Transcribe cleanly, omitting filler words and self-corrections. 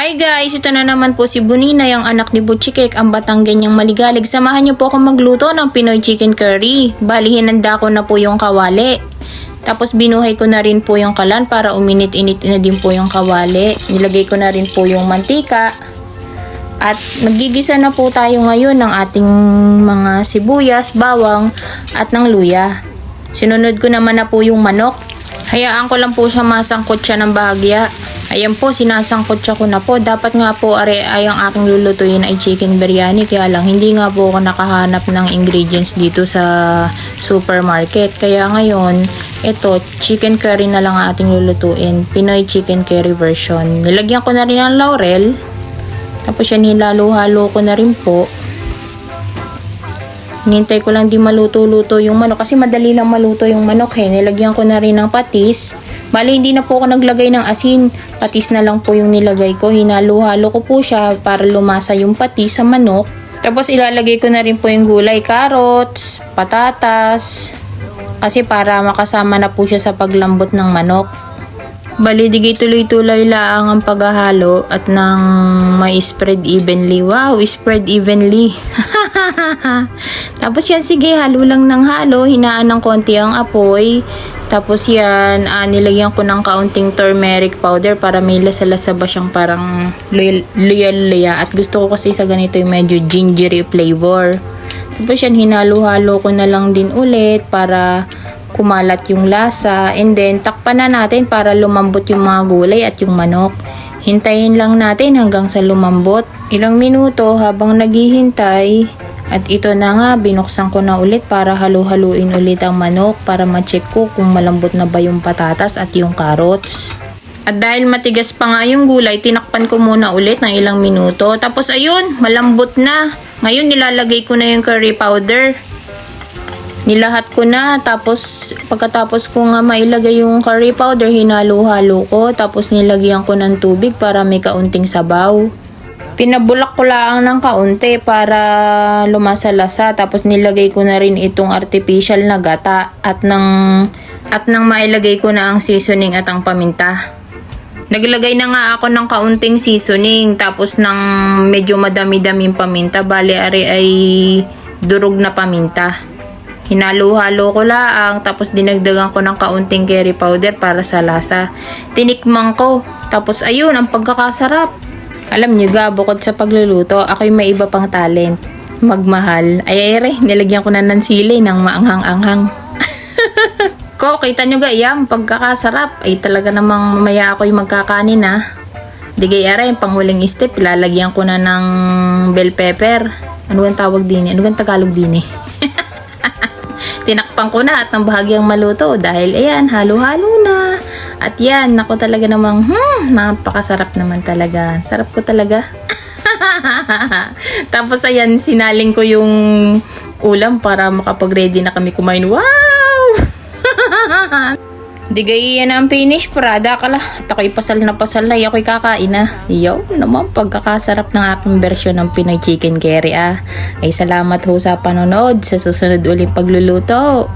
Hi guys, ito na naman po si Bunina, yung anak ni Butchie Cake, ang batang ganyang maligalig. Samahan niyo po ako magluto ng Pinoy Chicken Curry. Bali, hinanda ko na po yung kawali. Tapos binuhay ko na rin po yung kalan para uminit-init na din po yung kawali. Nilagay ko na rin po yung mantika. At nagigisa na po tayo ngayon ng ating mga sibuyas, bawang at ng luya. Sinunod ko naman na po yung manok. Hayaan ko lang po siya masangkot siya ng bahagya. Ayan po, sinasangkot siya ko na po. Dapat nga po ay ang aking lulutuin ay chicken biryani. Kaya lang, hindi nga po ako nakahanap ng ingredients dito sa supermarket. Kaya ngayon, ito, chicken curry na lang ang ating lulutuin. Pinoy chicken curry version. Nilagyan ko na rin ng laurel. Tapos yan, hilalo-halo ko na rin po. Hinintay ko lang di maluto-luto yung manok. Kasi madali lang maluto yung manok eh. Nilagyan ko na rin ng patis. Bali, hindi na po ako naglagay ng asin. Patis na lang po yung nilagay ko. Hinalo-halo ko po siya para lumasa yung patis sa manok. Tapos ilalagay ko na rin po yung gulay, carrots, patatas. Kasi para makasama na po siya sa paglambot ng manok. Bali, digay tuloy-tuloy lang ang paghahalo at nang may spread evenly. Wow, spread evenly. Tapos yan, sige, halo lang ng halo. Hinaan ng konti ang apoy. Tapos yan, nilagyan ko ng kaunting turmeric powder para may lasa-lasa ba siyang parang luya-luya. At gusto ko kasi sa ganito yung medyo gingery flavor. Tapos yan, hinalo-halo ko na lang din ulit para kumalat yung lasa. And then, takpan na natin para lumambot yung mga gulay at yung manok. Hintayin lang natin hanggang sa lumambot. Ilang minuto habang naghihintay. At ito na nga, binuksan ko na ulit para halo-haluin ulit ang manok para ma-check ko kung malambot na ba yung patatas at yung carrots. At dahil matigas pa nga yung gulay, tinakpan ko muna ulit ng ilang minuto. Tapos ayun, malambot na. Ngayon nilalagay ko na yung curry powder. Nilahat ko na, tapos pagkatapos ko nga mailagay yung curry powder, hinalo-halo ko. Tapos nilagyan ko ng tubig para may kaunting sabaw. Pinabulak ko lang ng kaunti para lumasa-lasa. Tapos nilagay ko na rin itong artificial na gata at nang mailagay ko na ang seasoning at ang paminta. Naglagay na nga ako ng kaunting seasoning tapos ng medyo madami-daming paminta. Bale, ari ay durog na paminta. Hinalo-halo ko lang tapos dinagdagan ko ng kaunting curry powder para sa lasa. Tinikman ko. Tapos ayun, ang pagkakasarap. Alam nyo ga, bukod sa pagluluto, ako'y may iba pang talent. Magmahal. Ay, nilagyan ko na ng sili ng maanghang-anghang. Ko, kita nyo ga, yan, pagkakasarap. Ay, talaga namang mamaya ako'y magkakanin ha. Digay aray, panghuling step, ilalagyan ko na ng bell pepper. Ano ang tawag din? Ano ang Tagalog din eh? Tinakpan ko na at ng bahagyang maluto dahil ayan, halo-halo na. At yan, ako talaga namang, napakasarap naman talaga. Sarap ko talaga. Tapos ayan, sinaling ko yung ulam para makapag-ready na kami kumain. Wow! Digay yan ang finish product. Ala, at ako'y pasal na, ako'y kakain na. Yo, naman pagkakasarap ng aking version ng Pinoy Chicken Curry Ay salamat ho sa panonood. Sa susunod uling pagluluto.